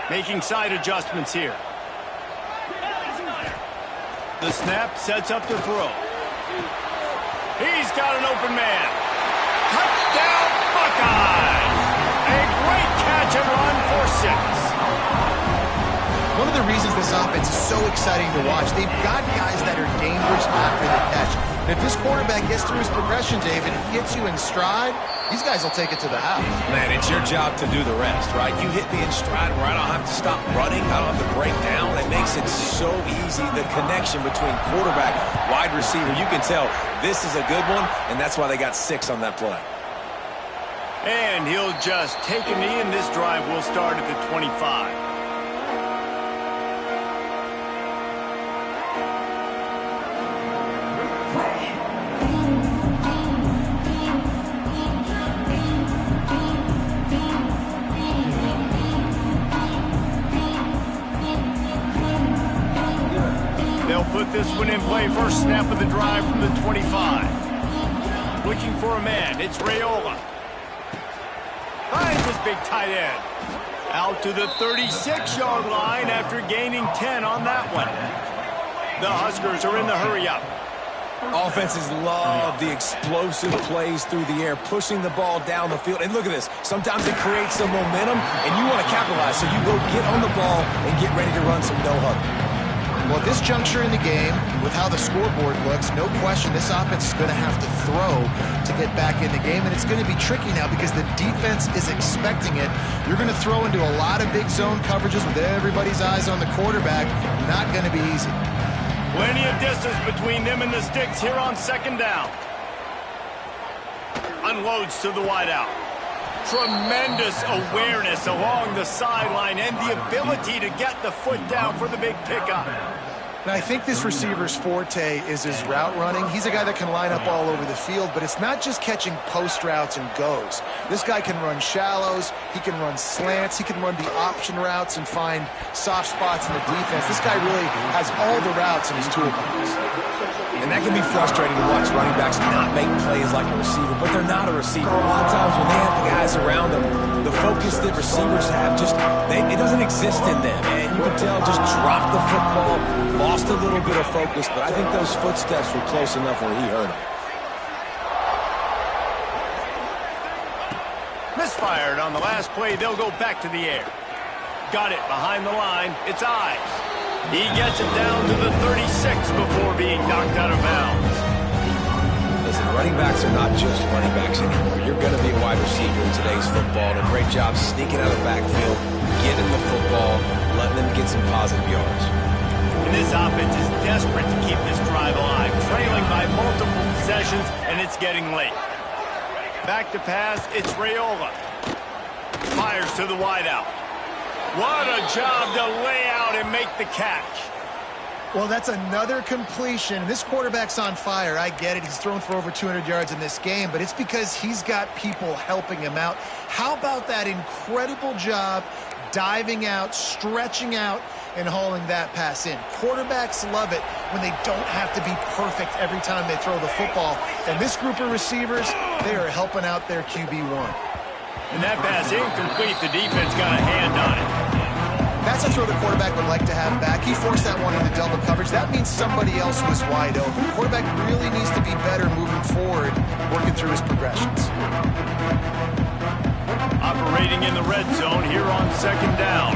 Making side adjustments here. The snap sets up the throw. He's got an open man. Touchdown, Buckeyes! A great catch and run for 6. One of the reasons this offense is so exciting to watch, they've got guys that are dangerous after the catch. And if this quarterback gets through his progression, David, gets you in stride, these guys will take it to the house. Man, it's your job to do the rest, right? You hit me in stride where I don't have to stop running. I don't have to break down. It makes it so easy. The connection between quarterback, wide receiver, you can tell this is a good one, and that's why they got 6 on that play. And he'll just take a knee, and this drive will start at the 25. They'll put this one in play. First snap of the drive from the 25. Looking for a man. It's Raiola. Finds his big tight end. Out to the 36-yard line after gaining 10 on that one. The Huskers are in the hurry-up. Offenses love the explosive plays through the air, pushing the ball down the field. And look at this. Sometimes it creates some momentum, and you want to capitalize. So you go get on the ball and get ready to run some no-huddle. Well, at this juncture in the game, with how the scoreboard looks, no question this offense is going to have to throw to get back in the game, and it's going to be tricky now because the defense is expecting it. You're going to throw into a lot of big zone coverages with everybody's eyes on the quarterback. Not going to be easy. Plenty of distance between them and the sticks here on 2nd down. Unloads to the wideout. Tremendous awareness along the sideline and the ability to get the foot down for the big pickup. Now, I think this receiver's forte is his route running. He's a guy that can line up all over the field, but it's not just catching post routes and goes. This guy can run shallows, he can run slants, he can run the option routes and find soft spots in the defense. This guy really has all the routes in his toolbox. And that can be frustrating to watch running backs not make plays like a receiver, but they're not a receiver. A lot of times when they have the guys around them, the focus that receivers have it doesn't exist in them. And you can tell just dropped the football, lost a little bit of focus, but I think those footsteps were close enough where he heard them. Misfired on the last play. They'll go back to the air. Got it behind the line. It's Ives. He gets it down to the 36 before being knocked out of bounds. Listen, running backs are not just running backs anymore. You're going to be a wide receiver in today's football. And a great job sneaking out of the backfield, getting the football, letting them get some positive yards. And this offense is desperate to keep this drive alive, trailing by multiple possessions, and it's getting late. Back to pass, it's Raiola. Fires to the wideout. What a job to lay out and make the catch. Well, that's another completion. This quarterback's on fire. I get it. He's thrown for over 200 yards in this game, but it's because he's got people helping him out. How about that incredible job diving out, stretching out, and hauling that pass in. Quarterbacks love it when they don't have to be perfect every time they throw the football. And this group of receivers, they are helping out their QB1. And that pass incomplete. The defense got a hand on it. That's a throw the quarterback would like to have back. He forced that one into double coverage. That means somebody else was wide open. The quarterback really needs to be better moving forward, working through his progressions. Operating in the red zone here on second down.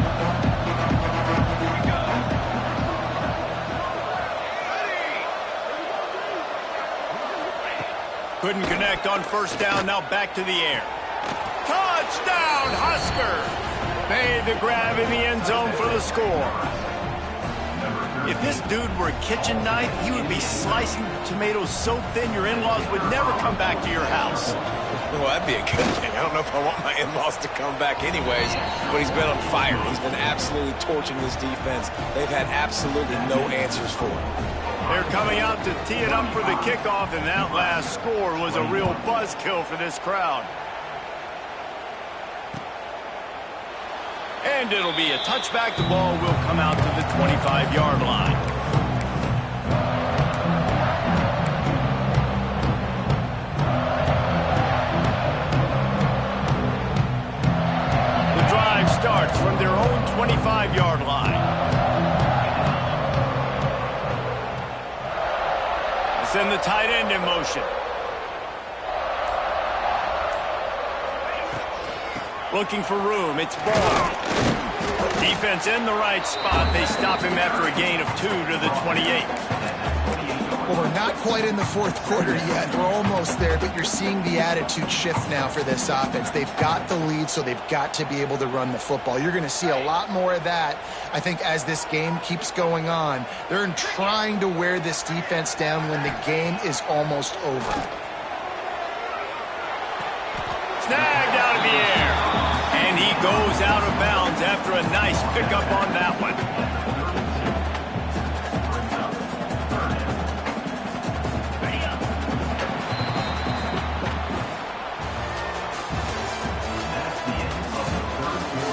Couldn't connect on first down. Now back to the air. Touchdown, Husker! Made the grab in the end zone for the score. If this dude were a kitchen knife, he would be slicing tomatoes so thin your in-laws would never come back to your house. Well, that'd be a good thing. I don't know if I want my in-laws to come back anyways, but he's been on fire. He's been absolutely torching this defense. They've had absolutely no answers for him. They're coming out to tee it up for the kickoff, and that last score was a real buzzkill for this crowd. And it'll be a touchback. The ball will come out to the 25-yard line. The drive starts from their own 25-yard line. They send the tight end in motion. Looking for room. It's ball. Defense in the right spot. They stop him after a gain of 2 to the 28. Well, we're not quite in the fourth quarter yet. We're almost there, but you're seeing the attitude shift now for this offense. They've got the lead, so they've got to be able to run the football. You're going to see a lot more of that, I think, as this game keeps going on. They're trying to wear this defense down when the game is almost over. Snagged out of the air. And he goes out of bounds after a nice pickup on that one.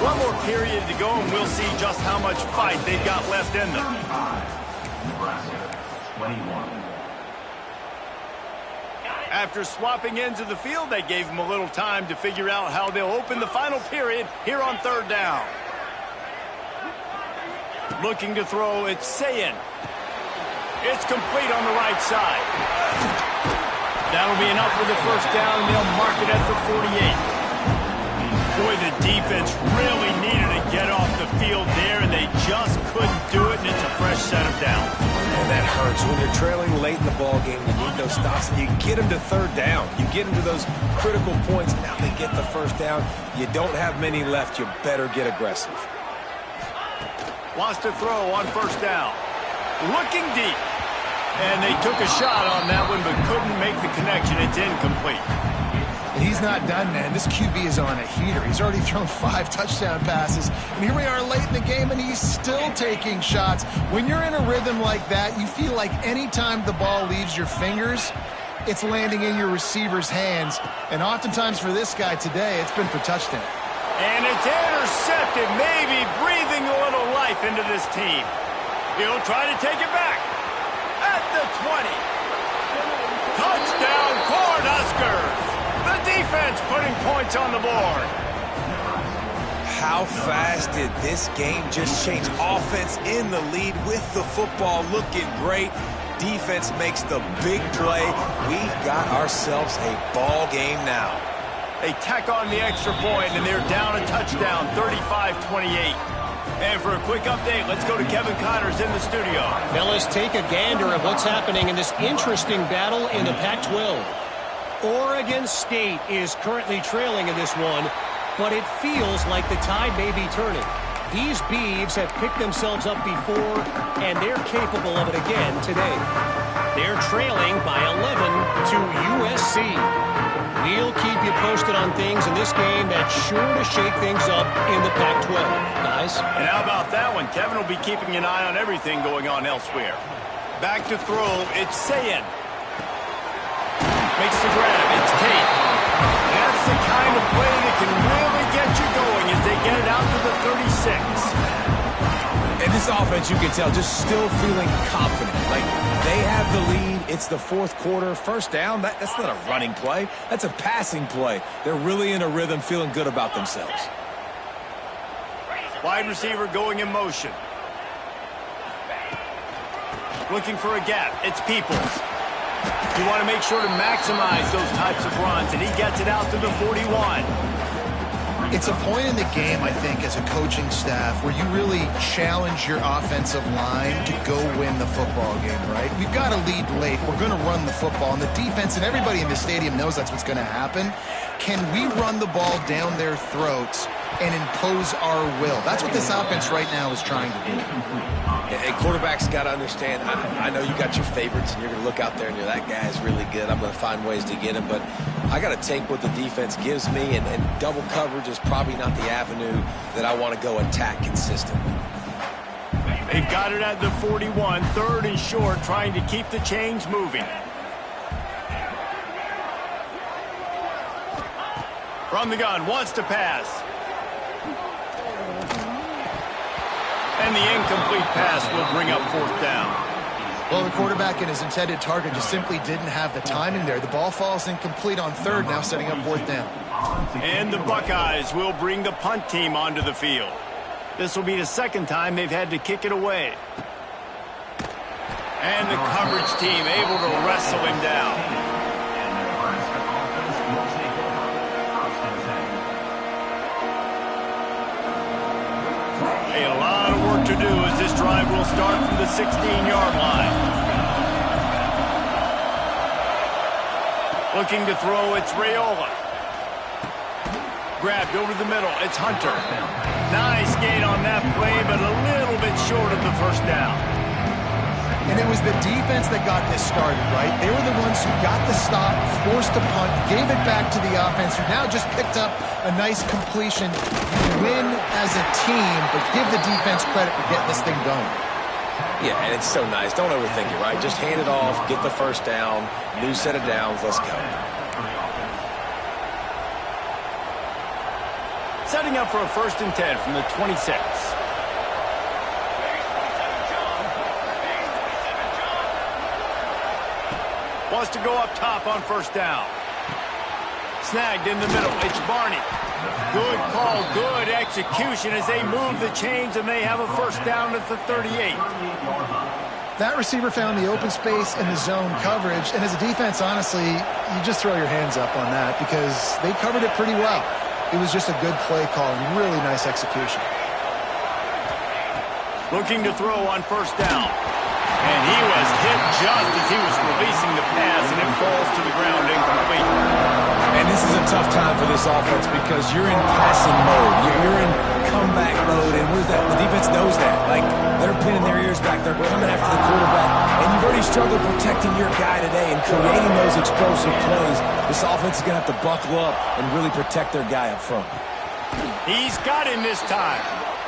One more period to go, and we'll see just how much fight they've got left in them. Nebraska, 21. After swapping ends of the field, they gave him a little time to figure out how they'll open the final period here on third down. Looking to throw, it's Sayin. It's complete on the right side. That'll be enough for the first down, and they'll mark it at the 48. Boy, the defense really needed to get off the field there, and they just couldn't do it, and it's a fresh set of downs. And that hurts. When you're trailing late in the ball game, you need those stops, and you get them to third down. You get them to those critical points. Now they get the first down. You don't have many left. You better get aggressive. Wants to throw on first down. Looking deep. And they took a shot on that one, but couldn't make the connection. It's incomplete. And he's not done, man. This QB is on a heater. He's already thrown 5 touchdown passes. And here we are late in the game, and he's still taking shots. When you're in a rhythm like that, you feel like any time the ball leaves your fingers, it's landing in your receiver's hands. And oftentimes for this guy today, it's been for touchdown. And it's intercepted, maybe breathing a little life into this team. He'll try to take it back. At the 20. Touchdown, Cornhuskers. The defense putting points on the board. How fast did this game just change? Offense in the lead with the football looking great. Defense makes the big play. We've got ourselves a ball game now. They tack on the extra point, and they're down a touchdown, 35-28. And for a quick update, let's go to Kevin Connors in the studio. Now let's take a gander at what's happening in this interesting battle in the Pac-12. Oregon State is currently trailing in this one, but it feels like the tide may be turning. These Beavs have picked themselves up before, and they're capable of it again today. They're trailing by 11 to USC. We'll keep you posted on things in this game that's sure to shake things up in the Pac-12, guys. And how about that one? Kevin will be keeping an eye on everything going on elsewhere. Back to throw, it's Sayin. Makes the grab, it's Tate. That's the kind of play that can really get you going as they get it out to the 36. And this offense, you can tell, just still feeling confident. Like, they have the lead. It's the fourth quarter. First down, that's not a running play. That's a passing play. They're really in a rhythm, feeling good about themselves. Wide receiver going in motion. Looking for a gap. It's Peoples. You want to make sure to maximize those types of runs, and he gets it out to the 41. It's a point in the game, I think, as a coaching staff where you really challenge your offensive line to go win the football game, right? We've got to lead late. We're going to run the football. And the defense and everybody in the stadium knows that's what's going to happen. Can we run the ball down their throats and impose our will? That's what this offense right now is trying to do. And quarterbacks got to understand, I know you got your favorites, and you're going to look out there and you're, that guy is really good. I'm going to find ways to get him. But I got to take what the defense gives me, and double coverage is probably not the avenue that I want to go attack consistently. They've got it at the 41, 3rd and short, trying to keep the chains moving. From the gun, wants to pass. And the incomplete pass will bring up 4th down. Well, the quarterback and his intended target just simply didn't have the timing there. The ball falls incomplete on 3rd, now setting up 4th down. And the Buckeyes will bring the punt team onto the field. This will be the 2nd time they've had to kick it away. And the coverage team able to wrestle him down. A lot of work to do as this drive will start from the 16-yard line. Looking to throw, it's Raiola. Grabbed over the middle, it's Hunter. Nice gain on that play, but a little bit short of the 1st down. And it was the defense that got this started, right? They were the ones who got the stop, forced a punt, gave it back to the offense, who now just picked up a nice completion. You win as a team, but give the defense credit for getting this thing going. Yeah, and it's so nice. Don't overthink it, right? Just hand it off, get the 1st down, new set of downs, let's go. Setting up for a 1st and 10 from the 26. Wants to go up top on 1st down. Snagged in the middle. It's Barney. Good call, good execution as they move the chains, and they have a 1st down at the 38. That receiver found the open space in the zone coverage, and as a defense, honestly, you just throw your hands up on that because they covered it pretty well. It was just a good play call and really nice execution. Looking to throw on 1st down. And he was hit just as he was releasing the pass, and it falls to the ground incomplete. And this is a tough time for this offense because you're in passing mode. You're in comeback mode, and the defense knows that. Like, they're pinning their ears back. They're coming after the quarterback, and you've already struggled protecting your guy today and creating those explosive plays. This offense is going to have to buckle up and really protect their guy up front. He's got him this time.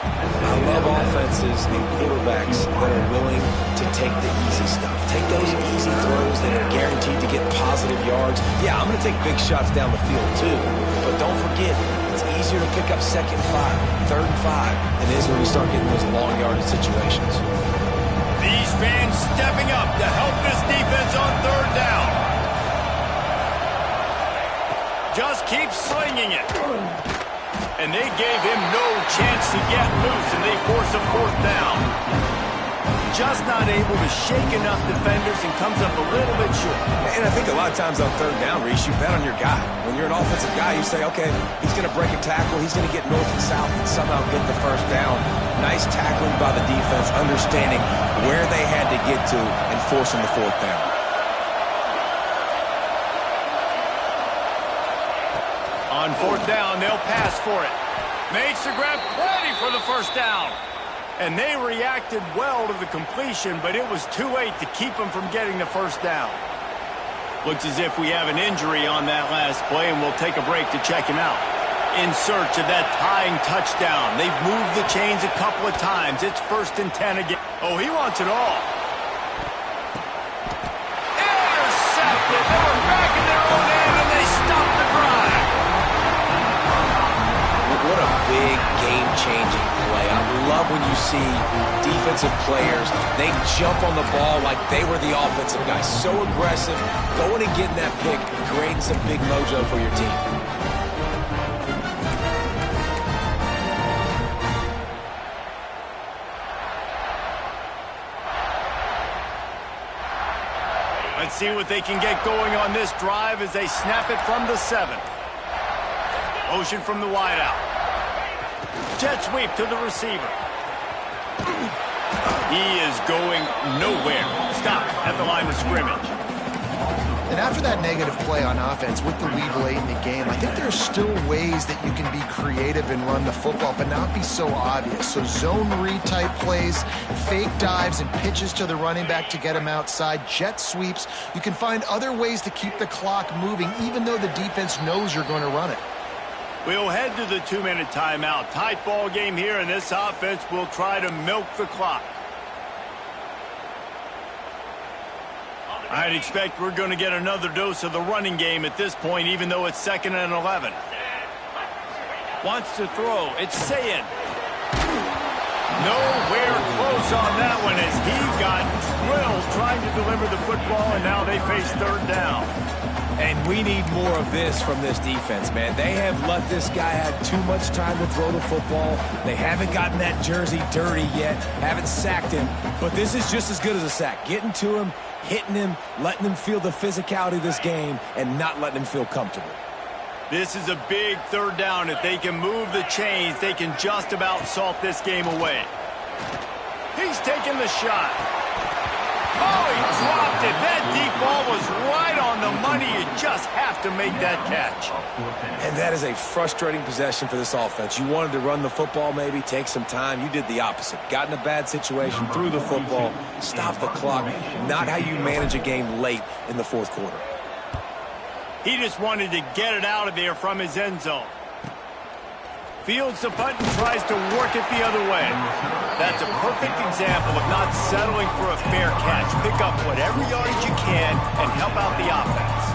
I love offenses and quarterbacks that are willing to take the easy stuff. Take those easy throws that are guaranteed to get positive yards. Yeah, I'm going to take big shots down the field too. But don't forget, it's easier to pick up 2nd and 5, 3rd and 5 than it is when we start getting those long yardage situations. These fans stepping up to help this defense on 3rd down. Just keep slinging it. And they gave him no chance to get loose, and they force a 4th down. Just not able to shake enough defenders and comes up a little bit short. And I think a lot of times on 3rd down, Reese, you bet on your guy. When you're an offensive guy, you say, okay, he's going to break a tackle, he's going to get north and south and somehow get the 1st down. Nice tackling by the defense, understanding where they had to get to and forcing the 4th down. On 4th down, they'll pass for it. Makes the grab, plenty for the 1st down. And they reacted well to the completion, but it was too late to keep them from getting the 1st down. Looks as if we have an injury on that last play, and we'll take a break to check him out. In search of that tying touchdown. They've moved the chains a couple of times. It's 1st and 10 again. Oh, he wants it all. Intercepted. They were back in their own end, and they stopped the drive. What a big game-changing see defensive players, they jump on the ball like they were the offensive guy. So aggressive, going and getting that pick, creating some big mojo for your team. Let's see what they can get going on this drive as they snap it from the 7. Motion from the wideout. Jet sweep to the receiver. He is going nowhere. Stop at the line of scrimmage. And after that negative play on offense with the lead late in the game, I think there's still ways that you can be creative and run the football, but not be so obvious. So zone read type plays, fake dives and pitches to the running back to get him outside, jet sweeps. You can find other ways to keep the clock moving, even though the defense knows you're going to run it. We'll head to the 2-minute timeout. Tight ball game here, and this offense will try to milk the clock. I'd expect we're going to get another dose of the running game at this point, even though it's 2nd and 11. Wants to throw. It's Sayin. Nowhere close on that one as he got drilled trying to deliver the football, and now they face 3rd down. And we need more of this from this defense, man. They have let this guy have too much time to throw the football. They haven't gotten that jersey dirty yet, haven't sacked him. But this is just as good as a sack. Getting to him, hitting him, letting him feel the physicality of this game, and not letting him feel comfortable. This is a big 3rd down. If they can move the chains, they can just about salt this game away. He's taking the shot. Oh, he dropped it. That deep ball was right on the money. You just have to make that catch. And that is a frustrating possession for this offense. You wanted to run the football, maybe take some time. You did the opposite. Got in a bad situation, threw the football, stopped the clock. Not how you manage a game late in the 4th quarter. He just wanted to get it out of there from his end zone. Fields the punt and tries to work it the other way. That's a perfect example of not settling for a fair catch. Pick up whatever yardage you can and help out the offense.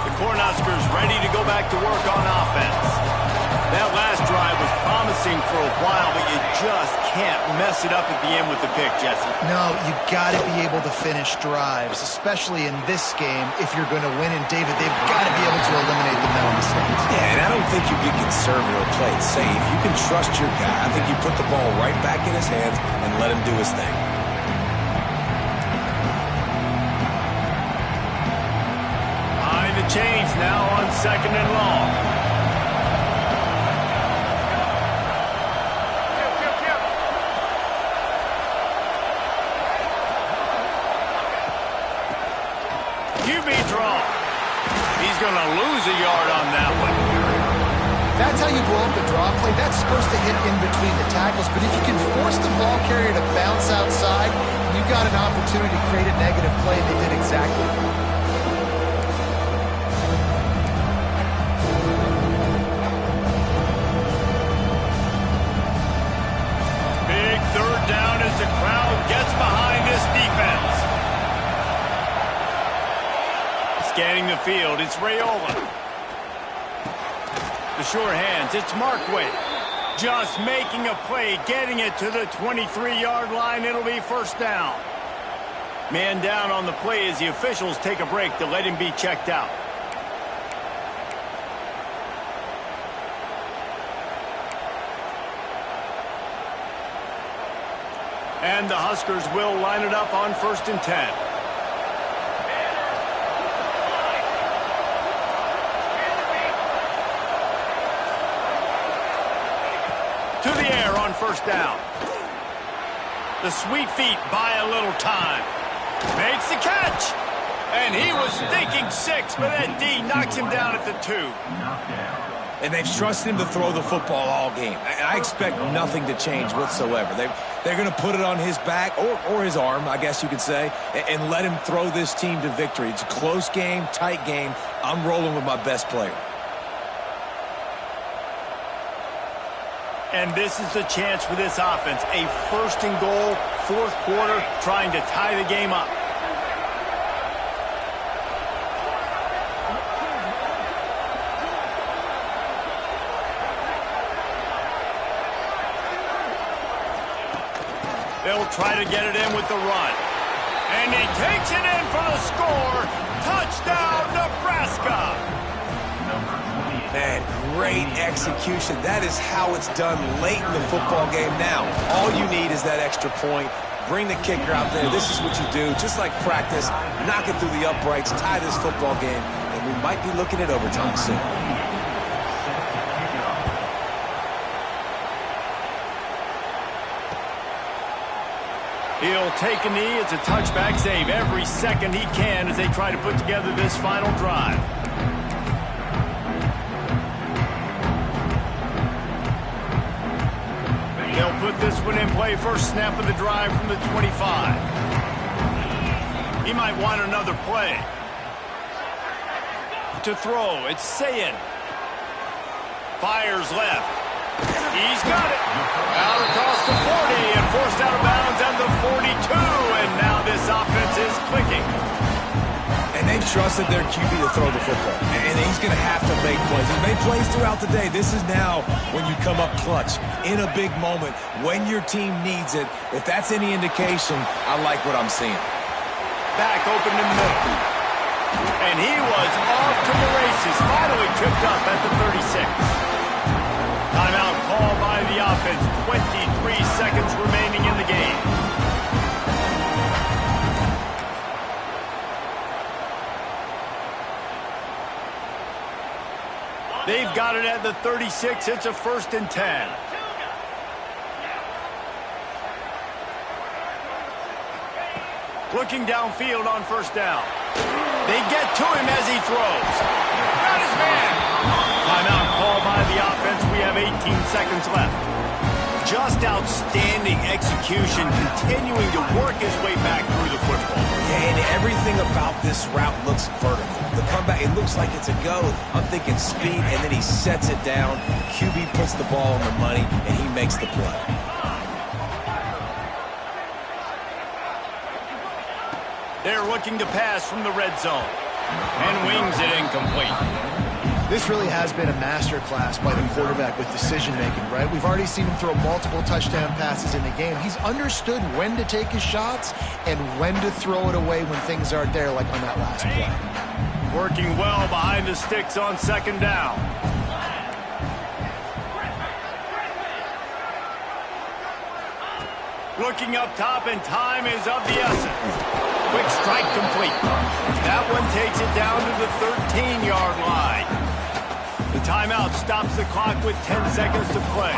The Cornhuskers ready to go back to work on offense. That last drive was promising for a while, but you just can't mess it up at the end with the pick, Jesse. No, you got to be able to finish drives, especially in this game. If you're going to win, and David, they've got to be able to eliminate the mental mistakes. Yeah, and I don't think you get conservative or play it safe. You can trust your guy. I think you put the ball right back in his hands and let him do his thing. Behind the chains now on 2nd and long. He's going to lose a yard on that one. That's how you blow up the draw play. That's supposed to hit in between the tackles, but if you can force the ball carrier to bounce outside, you've got an opportunity to create a negative play. They did exactly. Big 3rd down as the crowd gets behind this defense. Scanning the field, it's Raiola. The sure hands, it's Markway. Just making a play, getting it to the 23-yard line. It'll be 1st down. Man down on the play as the officials take a break to let him be checked out. And the Huskers will line it up on 1st and 10. To the air on 1st down. The sweet feet buy a little time. Makes the catch. And he was thinking 6, but that D knocks him down at the 2. And they've trusted him to throw the football all game. And I expect nothing to change whatsoever. They're going to put it on his back, or his arm, I guess you could say, and let him throw this team to victory. It's a close game, tight game. I'm rolling with my best player. And this is the chance for this offense. A 1st and goal, 4th quarter, trying to tie the game up. They'll try to get it in with the run. And he takes it in for the score. Touchdown, Nebraska. Man, great execution. That is how it's done late in the football game now. All you need is that extra point. Bring the kicker out there. This is what you do. Just like practice, knock it through the uprights, tie this football game, and we might be looking at overtime soon. He'll take a knee. It's a touchback save every second he can as they try to put together this final drive. They'll put this one in play. First snap of the drive from the 25. He might want another play. To throw, it's Sayin. Fires left. He's got it. Out across the 40 and forced out of bounds at the 42. And now this offense is clicking. And they've trusted their QB to throw the football. And he's going to have to make plays. He's made plays throughout the day. This is now when you come up clutch in a big moment when your team needs it. If that's any indication, I like what I'm seeing. Back open in the middle. And he was off to the races. Finally tripped up at the 36. Timeout called by the offense. 23 seconds remaining in the game. They've got it at the 36. It's a 1st and 10. Looking downfield on 1st down. They get to him as he throws. Got his man. Timeout called by the offense. We have 18 seconds left. Just outstanding execution, continuing to work his way back through the football. And everything about this route looks vertical. The comeback, it looks like it's a go. I'm thinking speed, and then he sets it down. QB puts the ball on the money, and he makes the play. They're looking to pass from the red zone. And wings it incomplete. This really has been a masterclass by the quarterback with decision-making, right? We've already seen him throw multiple touchdown passes in the game. He's understood when to take his shots and when to throw it away when things aren't there, like on that last play. Working well behind the sticks on 2nd down. Looking up top, and time is of the essence. Quick strike complete. That one takes it down to the 13-yard line. The timeout stops the clock with 10 seconds to play.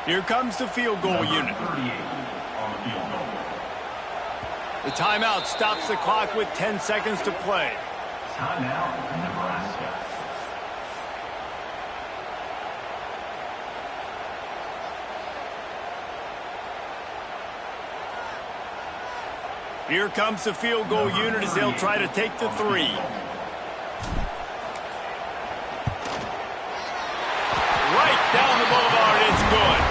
Here comes the field goal unit. The timeout stops the clock with 10 seconds to play. Timeout, Nebraska. Here comes the field goal unit as they'll try to take the 3. Right down the boulevard, it's good.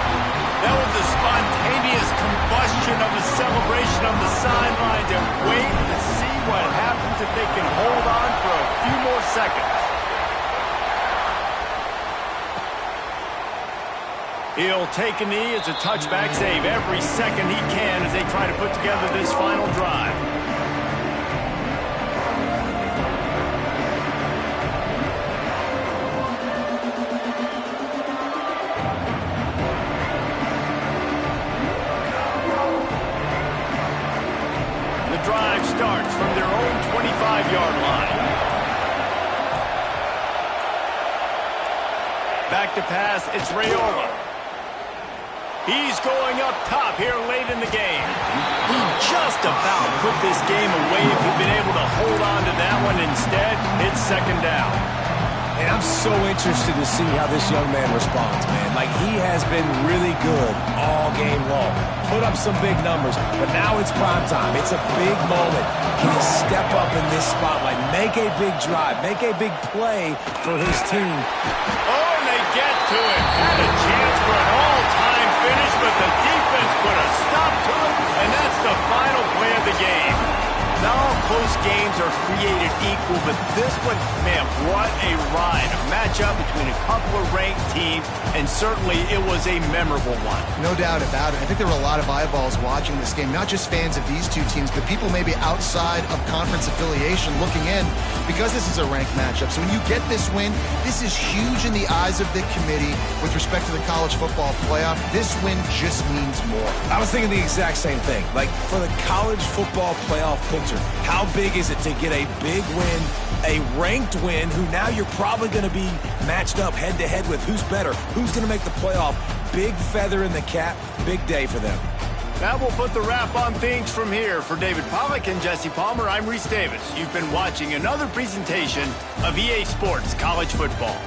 That was a spontaneous combustion of a celebration on the sidelines, and wait to see what happens if they can hold on for a few more seconds. He'll take a knee. It's a touchback save every second he can as they try to put together this final drive. The drive starts from their own 25-yard line. Back to pass, it's Raiola. He's going up top here late in the game. He just about put this game away if he'd been able to hold on to that one. Instead, it's 2nd down. And I'm so interested to see how this young man responds, man. Like, he has been really good all game long. Put up some big numbers, but now it's prime time. It's a big moment. Can he step up in this spotlight, make a big drive, make a big play for his team? Oh, and they get to it. Had a chance for an all-time finish, but the defense put a stop to it, and that's the final play of the game. Not all close games are created equal, but this one, man, what a ride. A matchup between a couple of ranked teams, and certainly it was a memorable one. No doubt about it. I think there were a lot of eyeballs watching this game, not just fans of these two teams, but people maybe outside of conference affiliation looking in because this is a ranked matchup. So when you get this win, this is huge in the eyes of the committee with respect to the college football playoff. This win just means more. I was thinking the exact same thing. Like, for the college football playoff picture, how big is it to get a big win, a ranked win, who now you're probably going to be matched up head-to-head with who's better, who's going to make the playoff. Big feather in the cap, big day for them. That will put the wrap on things from here. For David Pollack and Jesse Palmer, I'm Reese Davis. You've been watching another presentation of EA Sports College Football.